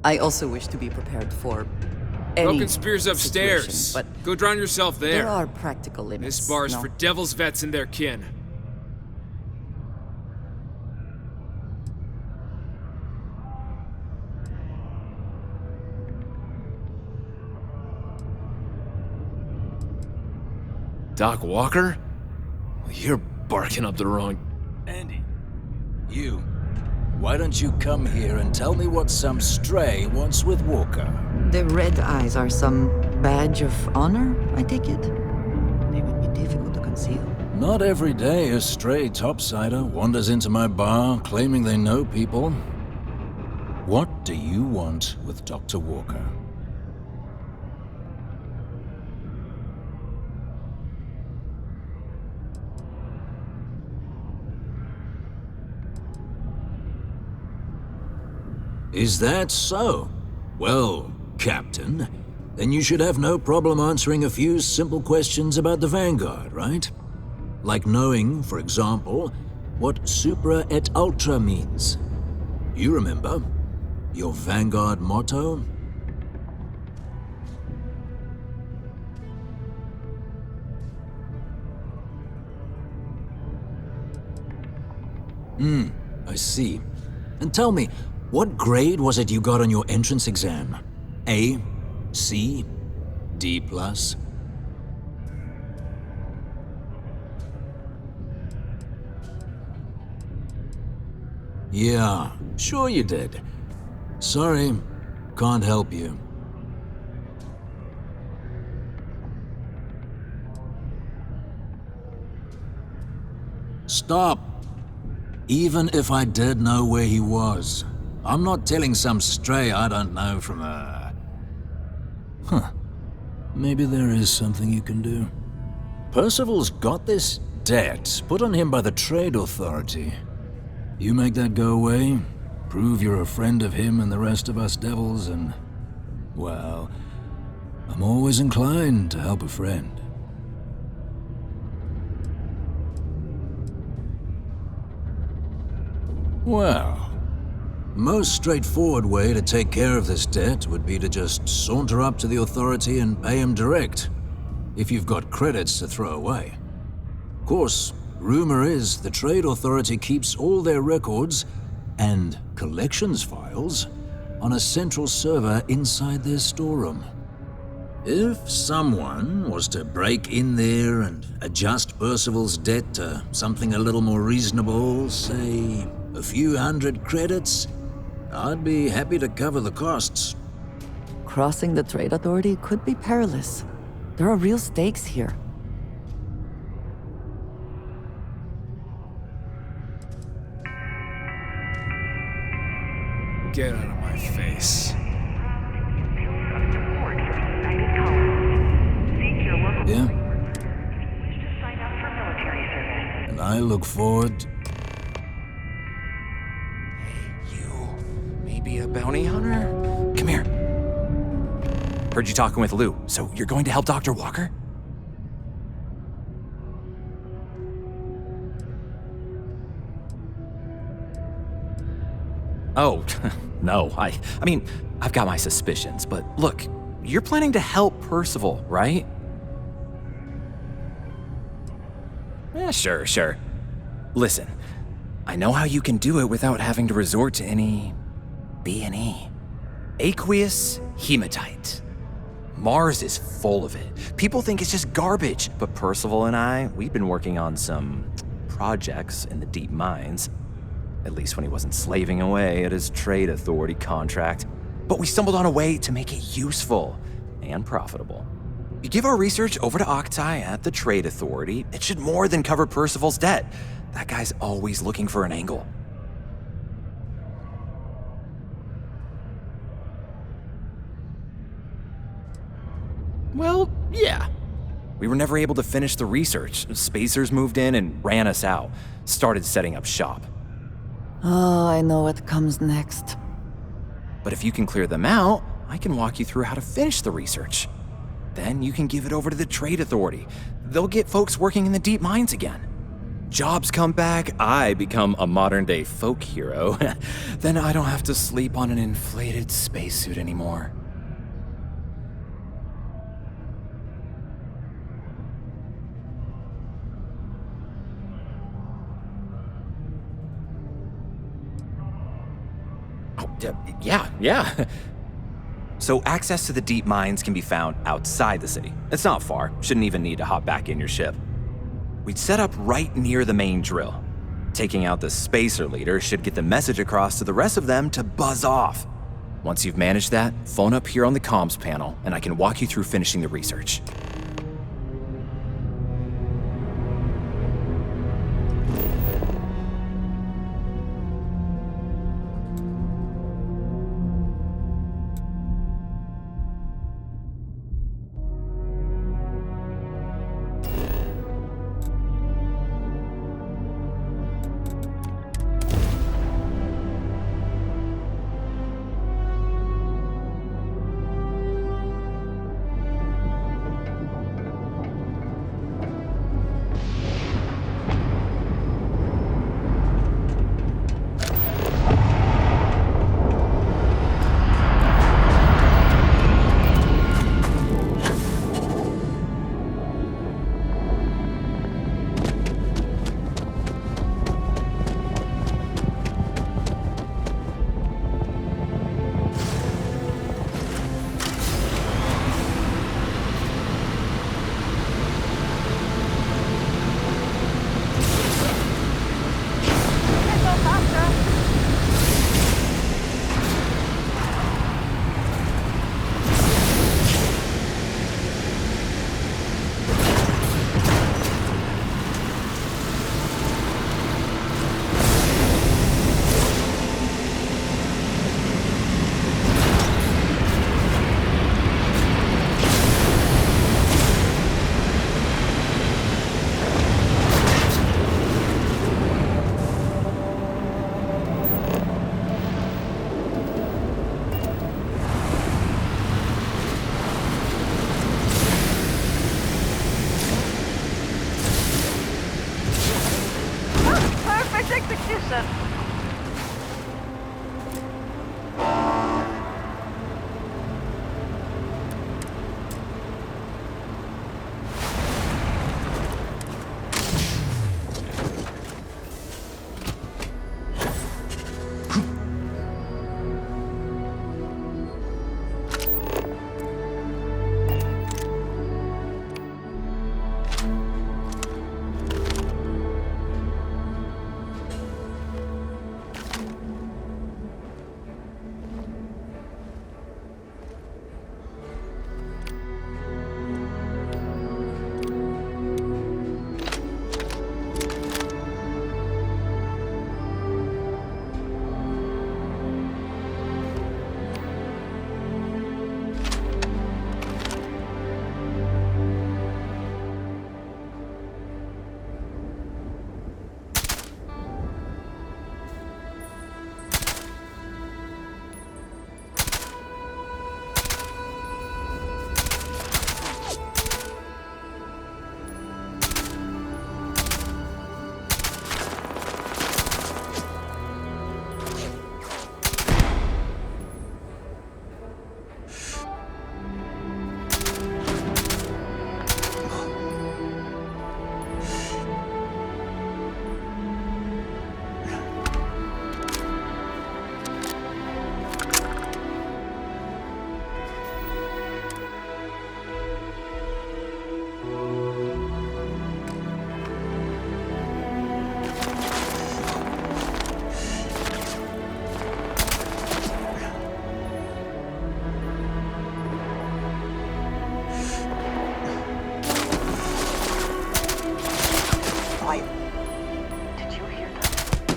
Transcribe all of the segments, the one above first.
I also wish to be prepared for any Broken spear's upstairs. situation, but Go drown yourself there. there are practical limits. This bar's no? for devil's vets and their kin. Doc Walker? Well, you're barking up the wrong... Andy, you. Why don't you come here and tell me what some stray wants with Walker? The red eyes are some badge of honor, I take it? They would be difficult to conceal. Not every day a stray topsider wanders into my bar claiming they know people. What do you want with Dr. Walker? Is that so? Well, Captain, then you should have no problem answering a few simple questions about the Vanguard, right? Like knowing, for example, what Supra et Ultra means. You remember? Your Vanguard motto? I see. And tell me, what grade was it you got on your entrance exam? A? C? D+? Yeah, sure you did. Sorry, can't help you. Stop. Even if I did know where he was, I'm not telling some stray I don't know from a... Maybe there is something you can do. Percival's got this debt put on him by the Trade Authority. You make that go away, prove you're a friend of him and the rest of us devils, and... well, I'm always inclined to help a friend. Well, most straightforward way to take care of this debt would be to just saunter up to the authority and pay him direct, if you've got credits to throw away. Of course, rumor is the Trade Authority keeps all their records and collections files on a central server inside their storeroom. If someone was to break in there and adjust Percival's debt to something a little more reasonable, say a few hundred credits, I'd be happy to cover the costs. Crossing the Trade Authority could be perilous. There are real stakes here. Get out of my face. Yeah? And I look forward... Maybe a bounty hunter? Come here. Heard you talking with Lou, so you're going to help Dr. Walker? Oh, no, I mean, I've got my suspicions, but look, you're planning to help Percival, right? Yeah, sure. Listen, I know how you can do it without having to resort to any B&E. Aqueous hematite. Mars is full of it. People think it's just garbage, but Percival and I, we've been working on some projects in the deep mines. At least when he wasn't slaving away at his Trade Authority contract. But we stumbled on a way to make it useful and profitable. You give our research over to Octai at the Trade Authority, it should more than cover Percival's debt. That guy's always looking for an angle. Well, yeah. We were never able to finish the research. Spacers moved in and ran us out. Started setting up shop. Oh, I know what comes next. But if you can clear them out, I can walk you through how to finish the research. Then you can give it over to the Trade Authority. They'll get folks working in the deep mines again. jobs come back, I become a modern-day folk hero, then I don't have to sleep on an inflated spacesuit anymore. Yeah. So access to the deep mines can be found outside the city. It's not far, shouldn't even need to hop back in your ship. We'd set up right near the main drill. Taking out the spacer leader should get the message across to the rest of them to buzz off. Once you've managed that, phone up here on the comms panel and I can walk you through finishing the research. execution.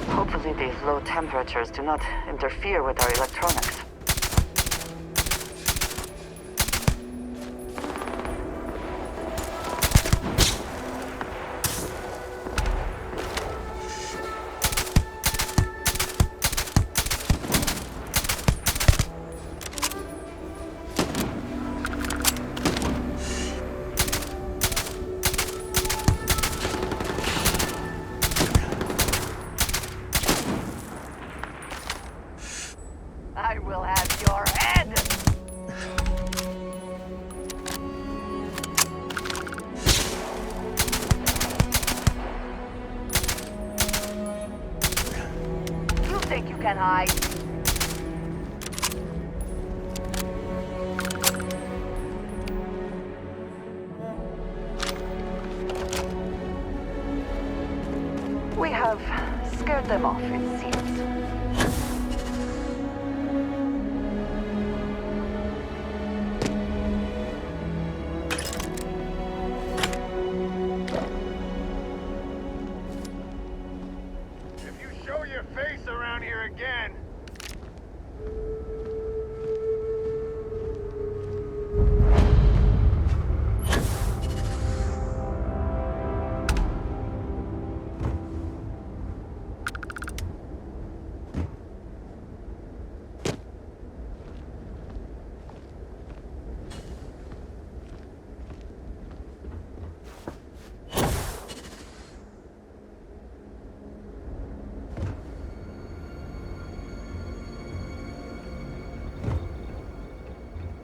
Hopefully these low temperatures do not interfere with our electronics. I will have your head! You think you can hide? We have scared them off, it seems. If you show your face around here again...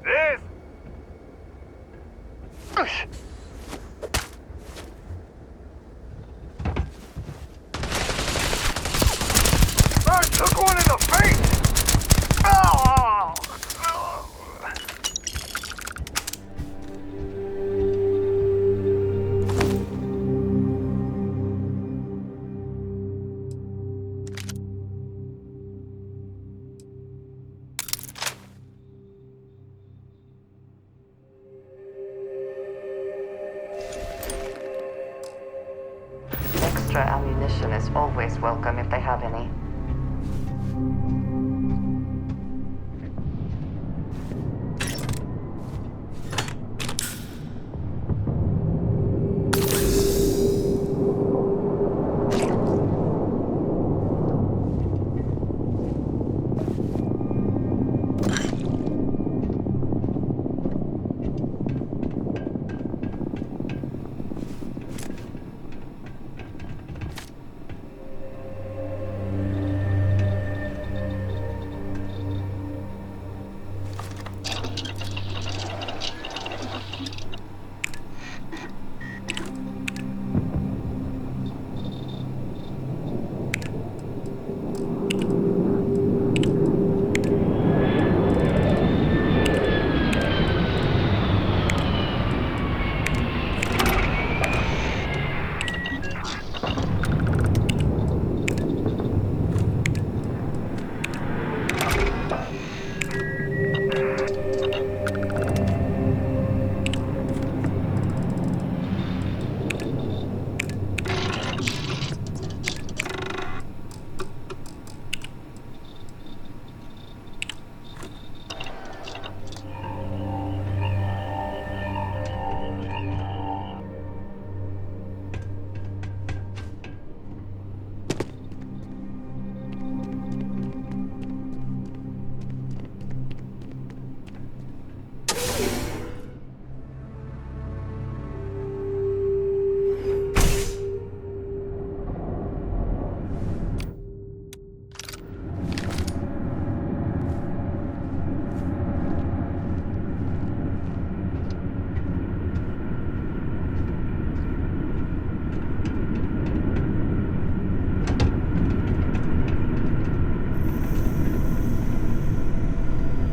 This! I took one in the face! Oh! Extra ammunition is always welcome if they have any.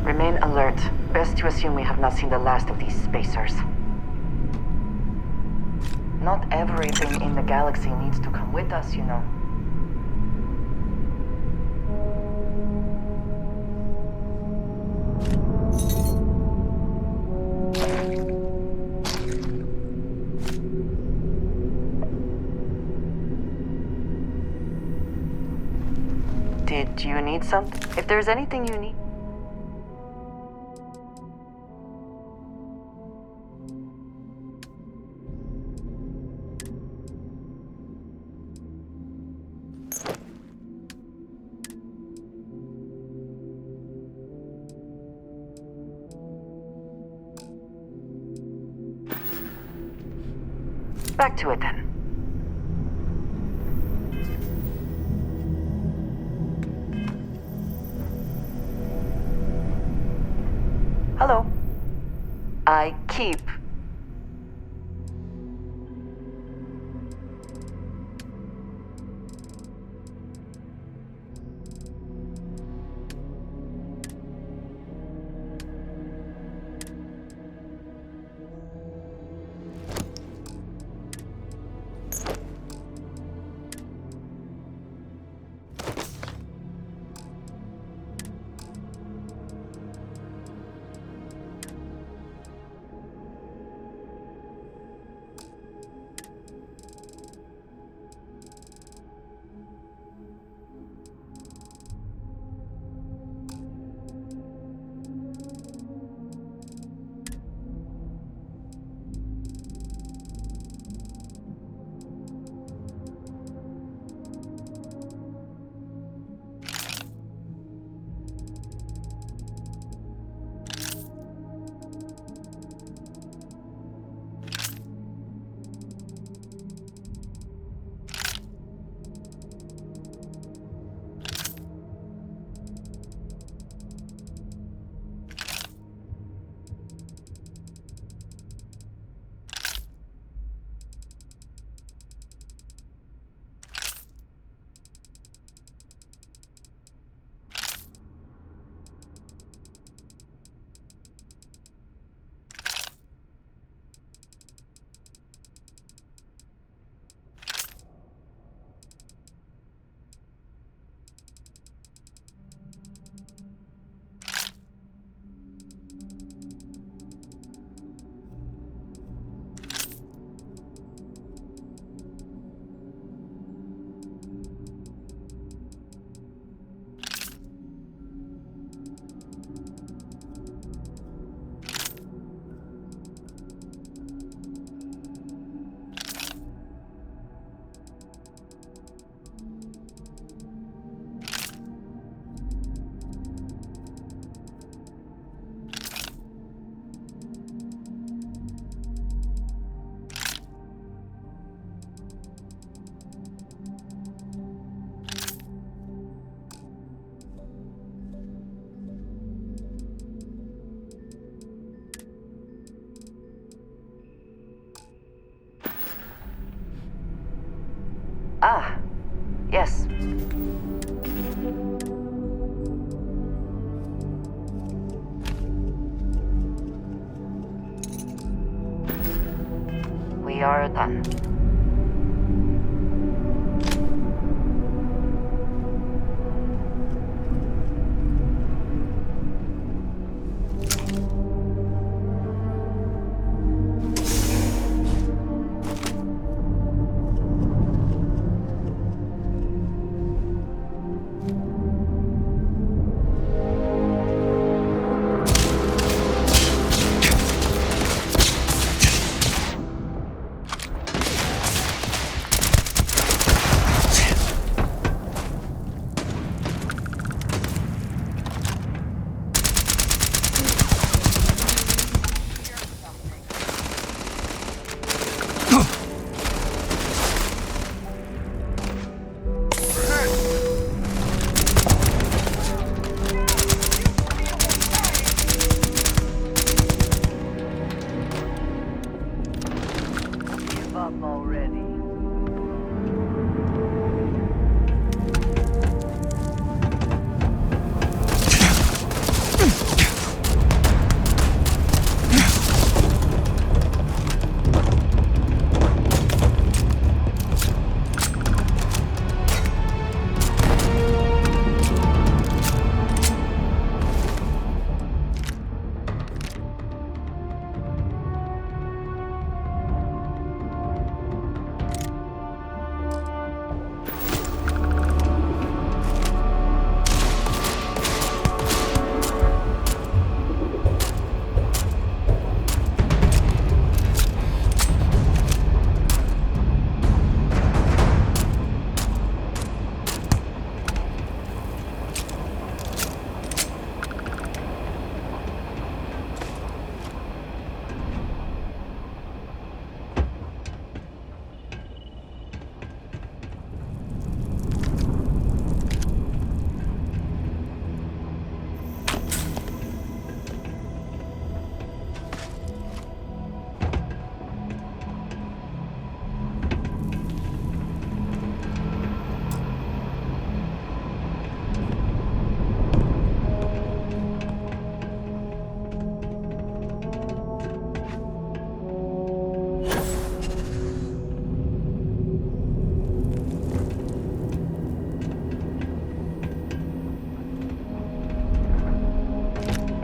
Remain alert. Best to assume we have not seen the last of these spacers. Not everything in the galaxy needs to come with us, you know. Did you need something? If there's anything you need... Back to it then. Hello. I keep. Ah, yes. We are done.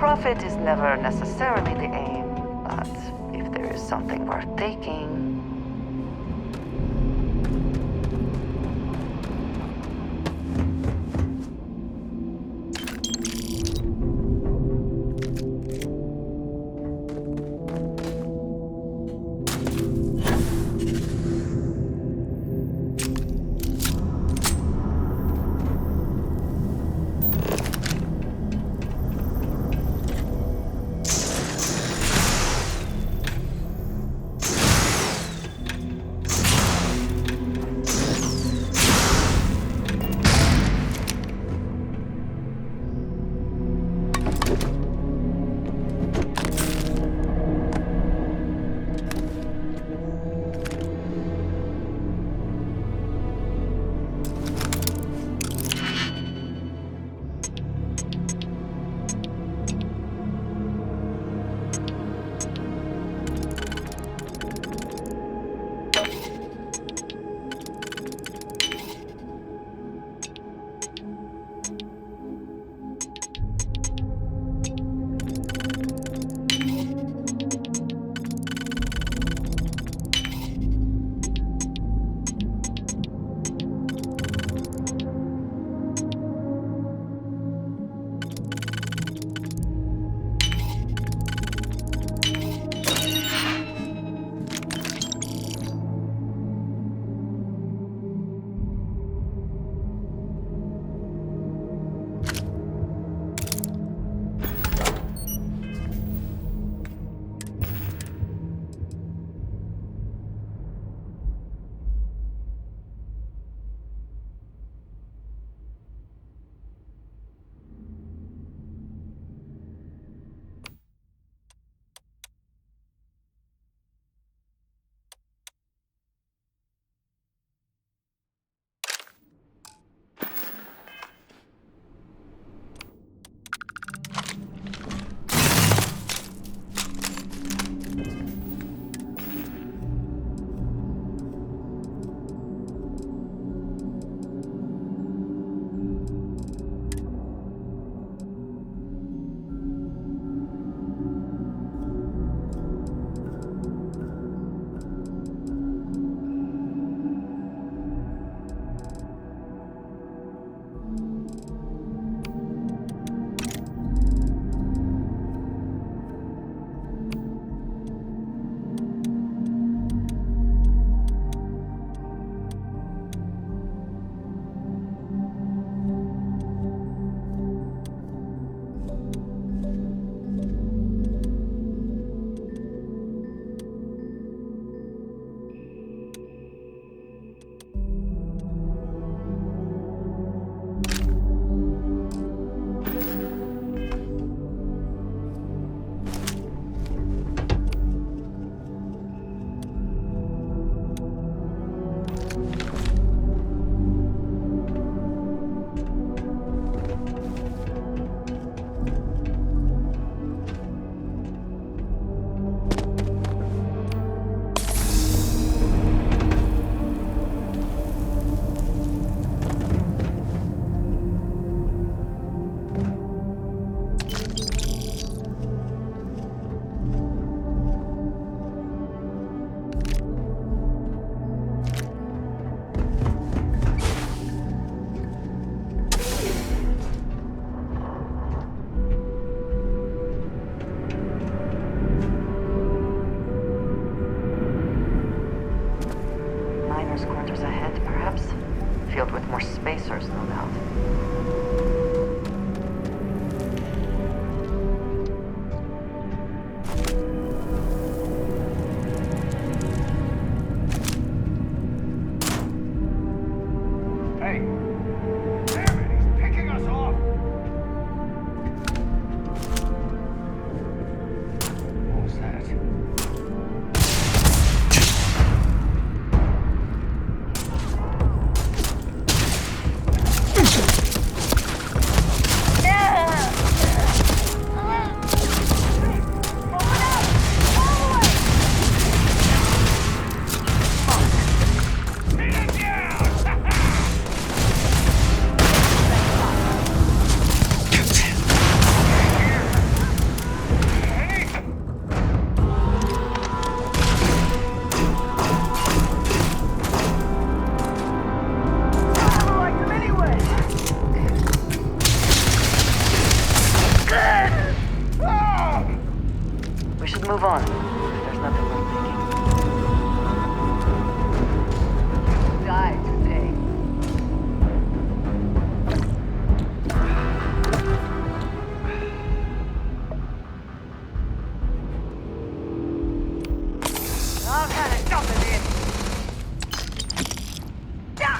Profit is never necessarily the aim, but if there is something worth taking... move on. There's nothing worth taking. You die today. I've had a shot at it. Yeah.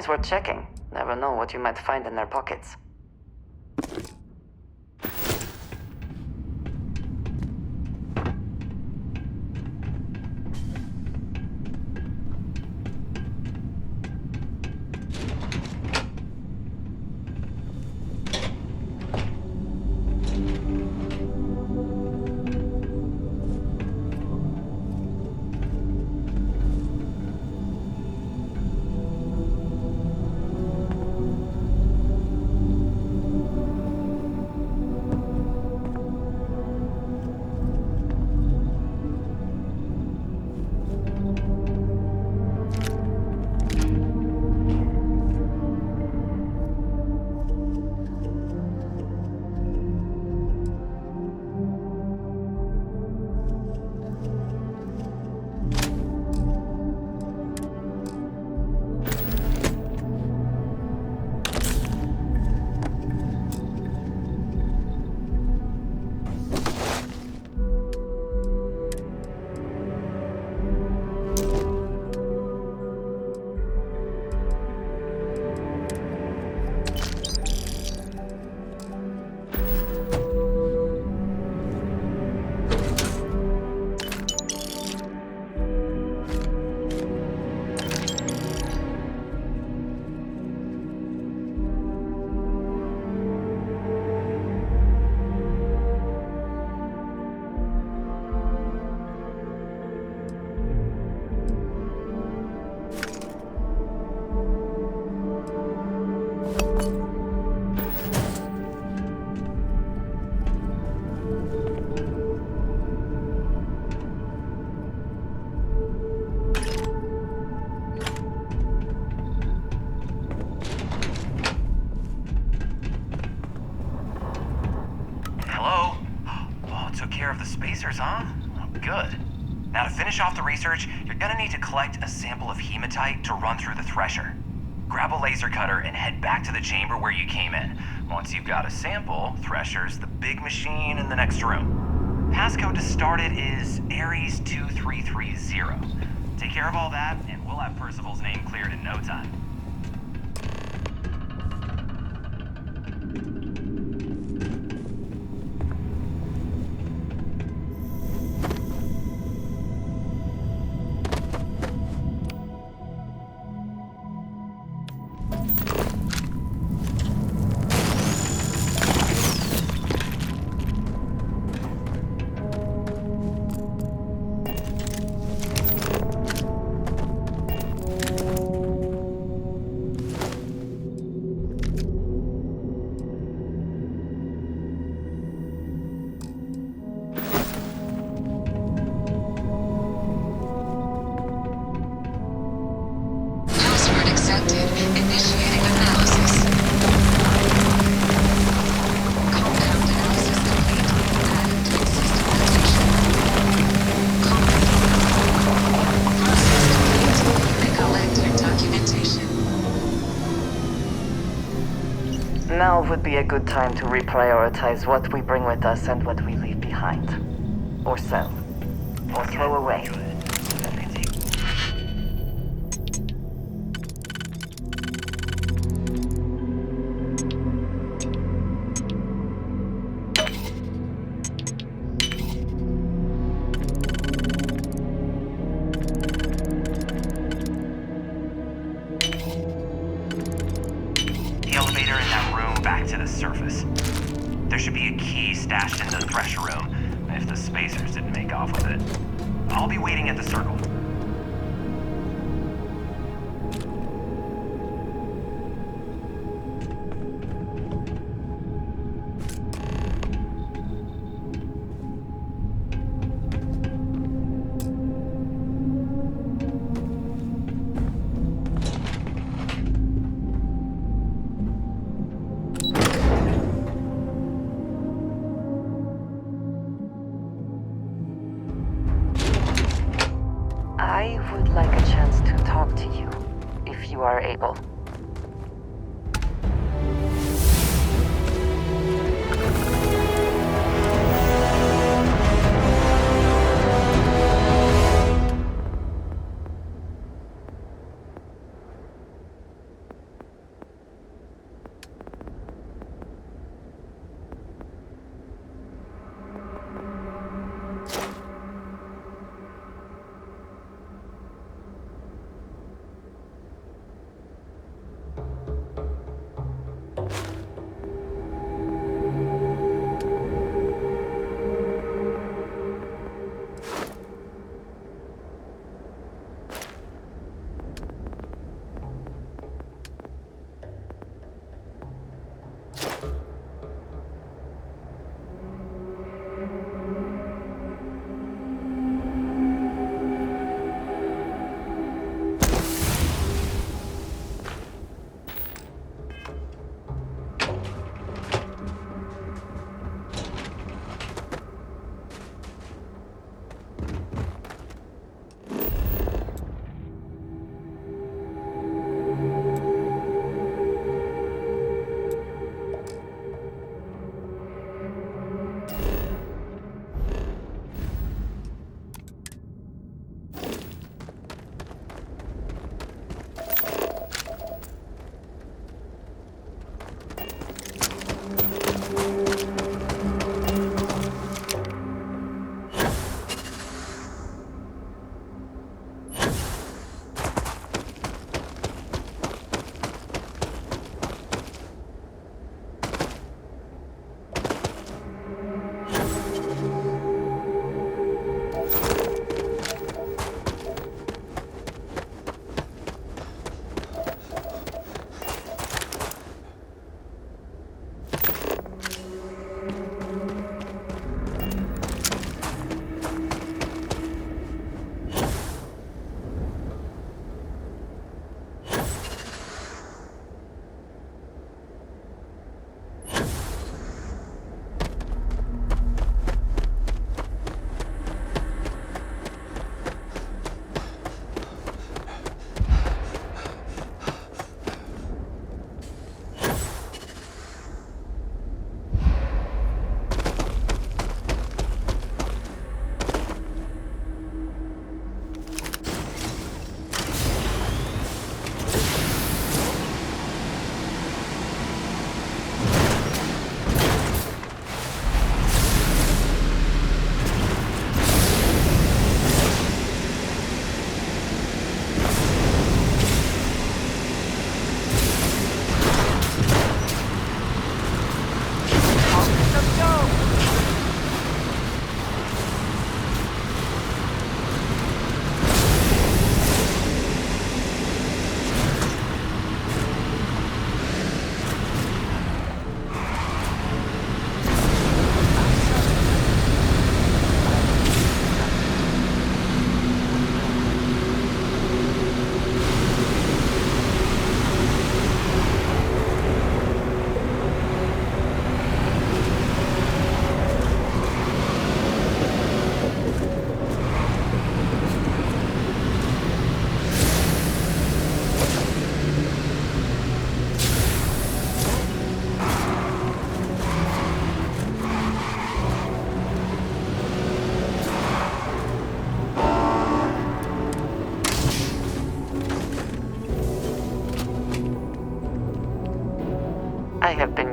Always worth checking. Never know what you might find in their pockets. Hello? Oh, took care of the spacers, huh? Oh, good. Now to finish off the research, you're gonna need to collect a sample of hematite to run through the thresher. Grab a laser cutter and head back to the chamber where you came in. Once you've got a sample, Thresher's the big machine in the next room. Passcode to start it is Ares 2330. Take care of all that, and we'll have Percival's name cleared in no time. Password accepted. Initiating analysis. Compound analysis complete. Added to system position. Process complete. Recollecting documentation. Now would be a good time to reprioritize what we bring with us and what we leave behind. Or sell. Or throw away. The elevator in that room back to the surface. There should be a key stashed in the thresher room if the spacers didn't make off with it. I'll be waiting at the circle. I would like a chance to talk to you, if you are able.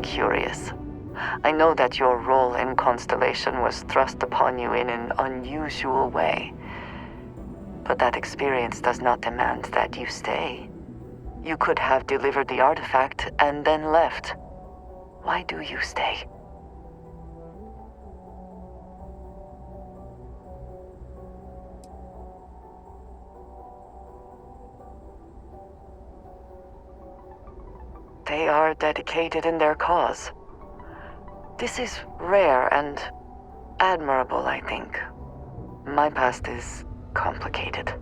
I'm curious. I know that your role in Constellation was thrust upon you in an unusual way. But that experience does not demand that you stay. You could have delivered the artifact and then left. Why do you stay? They are dedicated in their cause. This is rare and admirable, I think. My past is complicated.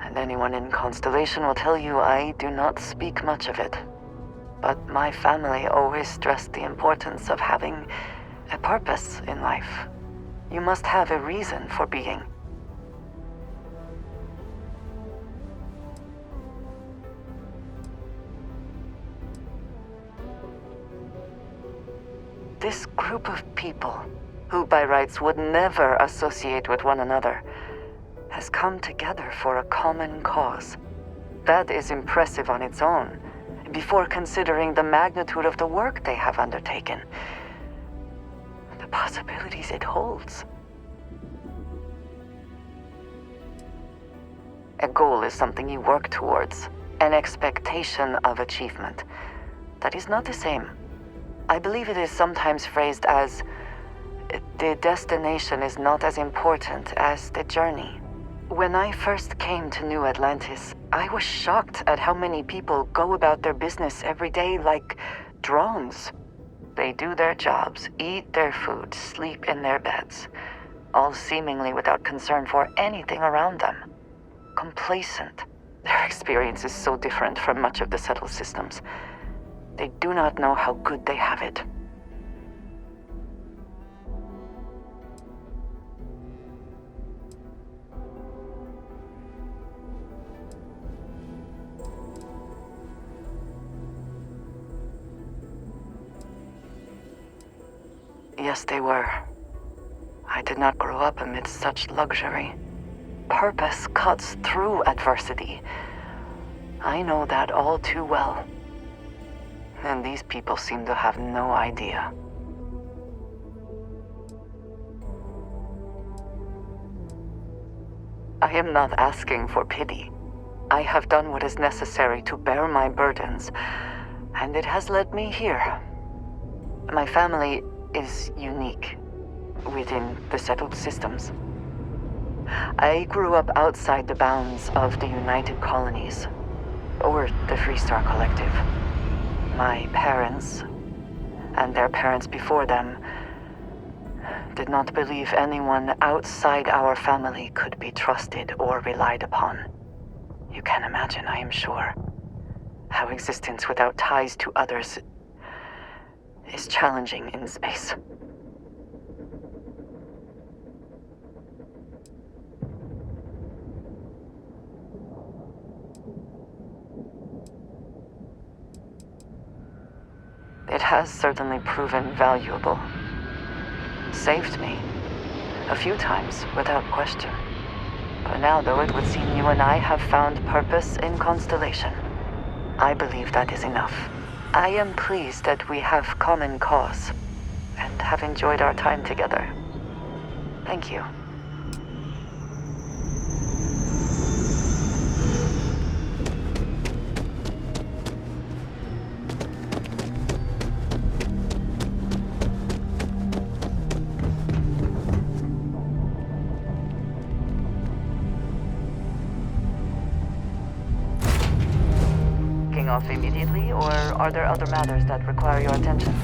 And anyone in Constellation will tell you I do not speak much of it. But my family always stressed the importance of having a purpose in life. You must have a reason for being. This group of people, who by rights would never associate with one another, has come together for a common cause. That is impressive on its own, before considering the magnitude of the work they have undertaken. The possibilities it holds. A goal is something you work towards, an expectation of achievement. That is not the same. I believe it is sometimes phrased as, the destination is not as important as the journey. When I first came to New Atlantis, I was shocked at how many people go about their business every day like drones. They do their jobs, eat their food, sleep in their beds, all seemingly without concern for anything around them. Complacent. Their experience is so different from much of the settled systems. They do not know how good they have it. Yes, they were. I did not grow up amidst such luxury. Purpose cuts through adversity. I know that all too well. And these people seem to have no idea. I am not asking for pity. I have done what is necessary to bear my burdens, and it has led me here. My family is unique within the settled systems. I grew up outside the bounds of the United Colonies, or the Freestar Collective. My parents, and their parents before them, did not believe anyone outside our family could be trusted or relied upon. You can imagine, I am sure, how existence without ties to others is challenging in space. It has certainly proven valuable. Saved me. A few times, without question. But now, though, it would seem you and I have found purpose in Constellation. I believe that is enough. I am pleased that we have common cause, and have enjoyed our time together. Thank you. Off immediately, or are there other matters that require your attention?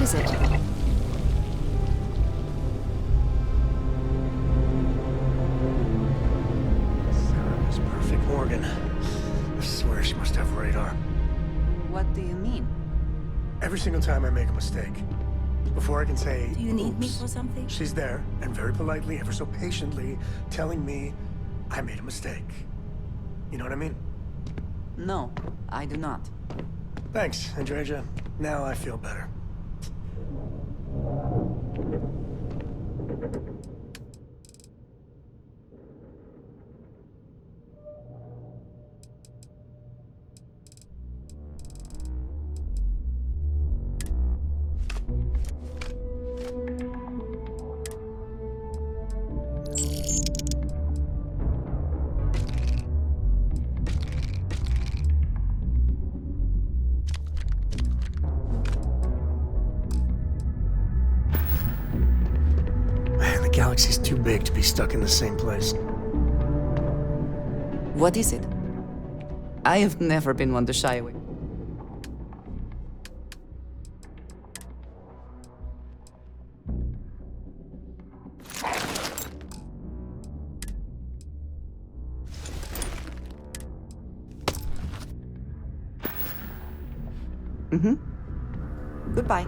is it? Sarah is perfect, Morgan. I swear she must have radar. What do you mean? Every single time I make a mistake, before I can say, Do you need me "Oops," for something? she's there, and very politely, ever so patiently, telling me I made a mistake. You know what I mean? No, I do not. Thanks, Andreja. Now I feel better. Man, the galaxy's too big to be stuck in the same place. What is it? I have never been one to shy away. Goodbye.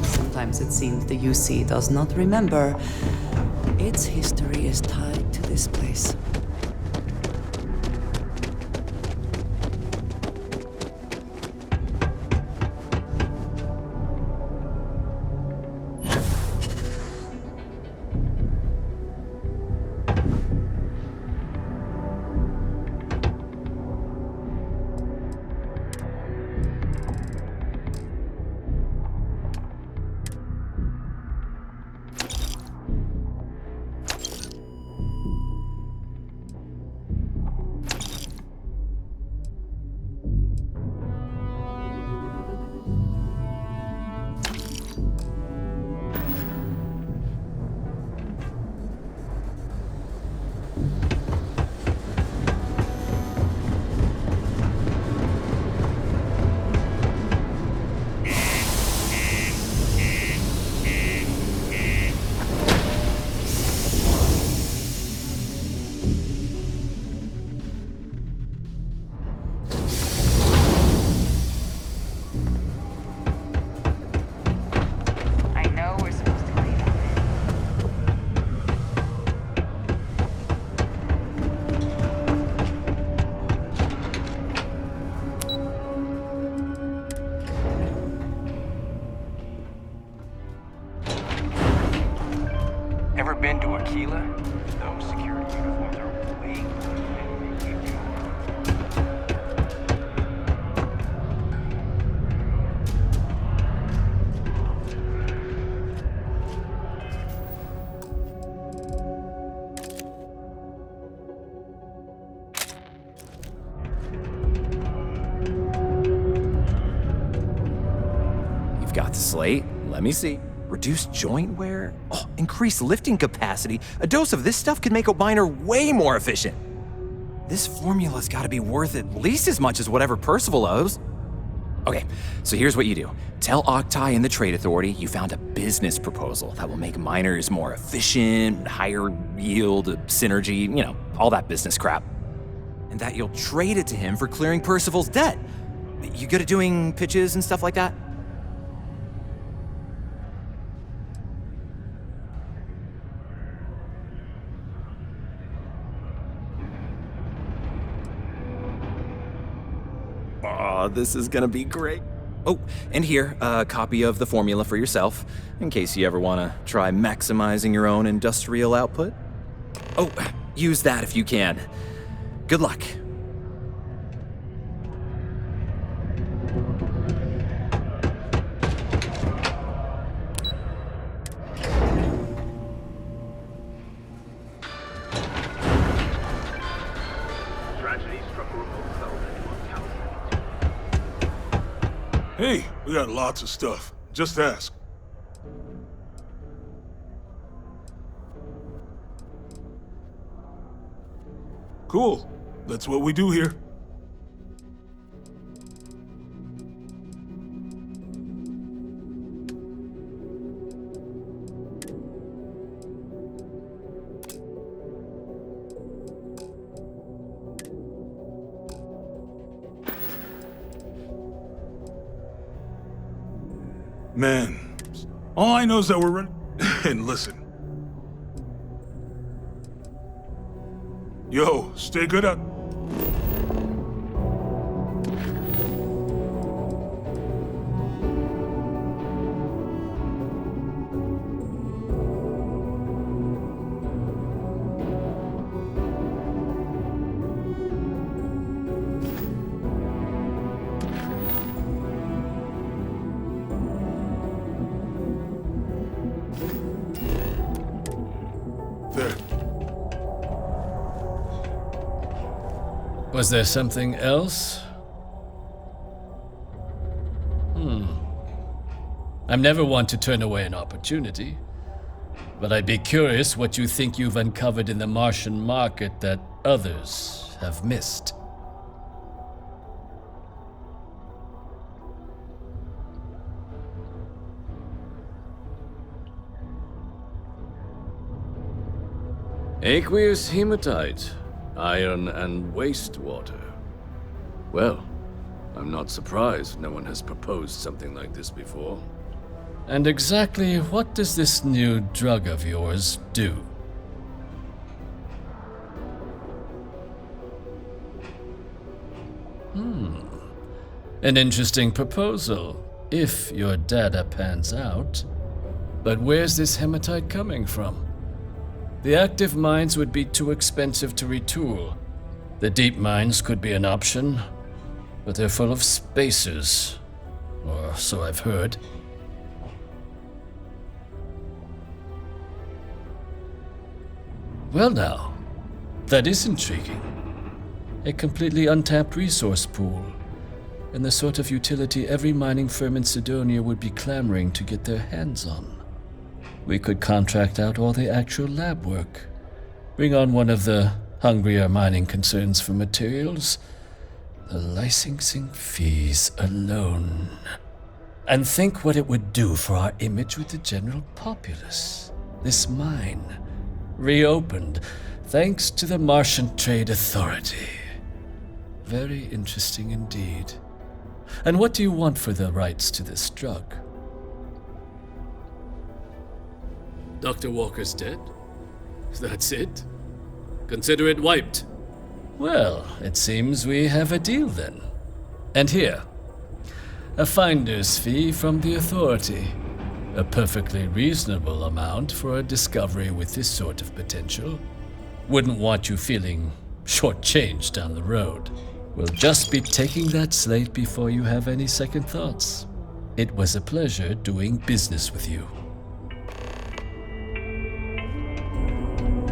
Sometimes it seems the UC does not remember. Its history is tied to this place. I know we're supposed to clean up. Ever been to Aquila? Those security uniforms are way cooler than anything we've got. You've got the slate. Let me see. Reduced joint wear? Oh, increased lifting capacity. A dose of this stuff could make a miner way more efficient. This formula's gotta be worth at least as much as whatever Percival owes. Okay, so here's what you do. Tell Octai and the Trade Authority you found a business proposal that will make miners more efficient, higher yield, synergy, you know, all that business crap. And that you'll trade it to him for clearing Percival's debt. You good at doing pitches and stuff like that? Oh, this is gonna be great. Oh, and here, a copy of the formula for yourself, in case you ever wanna try maximizing your own industrial output. Oh, use that if you can. Good luck. tragedy struck a remote settlement on California. Hey, we got lots of stuff. Just ask. Cool. That's what we do here. Man, all I know is that we're running. And listen. Yo, stay good out. There. Was there something else? I'm never one to turn away an opportunity, but I'd be curious what you think you've uncovered in the Martian market that others have missed. Aqueous hematite, iron and wastewater. Well, I'm not surprised no one has proposed something like this before. And exactly what does this new drug of yours do? An interesting proposal, if your data pans out. But where's this hematite coming from? The active mines would be too expensive to retool. The deep mines could be an option, but they're full of spacers, or so I've heard. Well now, that is intriguing. A completely untapped resource pool, and the sort of utility every mining firm in Sidonia would be clamoring to get their hands on. We could contract out all the actual lab work, bring on one of the hungrier mining concerns for materials, the licensing fees alone. And think what it would do for our image with the general populace. This mine, reopened thanks to the Martian Trade Authority. Very interesting indeed. And what do you want for the rights to this drug? Dr. Walker's dead? That's it? Consider it wiped. Well, it seems we have a deal then. And here, a finder's fee from the Authority. A perfectly reasonable amount for a discovery with this sort of potential. Wouldn't want you feeling shortchanged down the road. We'll just be taking that slate before you have any second thoughts. It was a pleasure doing business with you.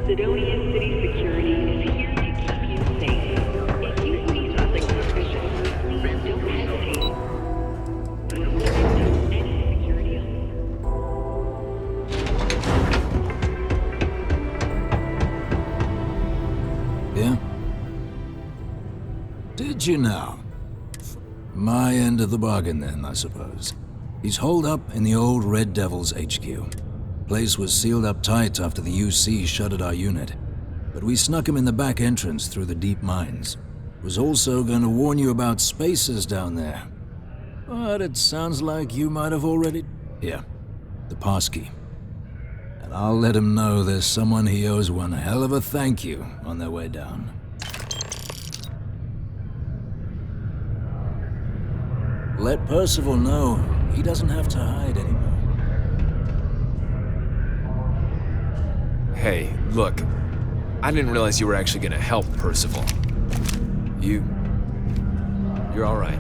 Sidonia City Security is here to keep you safe. If you see something suspicious, please don't hesitate. Any security Yeah? Did you now? My end of the bargain then, I suppose. He's holed up in the old Red Devil's HQ. Place was sealed up tight after the UC shuttered our unit, but we snuck him in the back entrance through the deep mines. Was also going to warn you about spacers down there. But it sounds like you might have already... Here, the passkey. And I'll let him know there's someone he owes one hell of a thank you on their way down. Let Percival know he doesn't have to hide anymore. Hey, look. I didn't realize you were actually gonna help Percival. You're all right.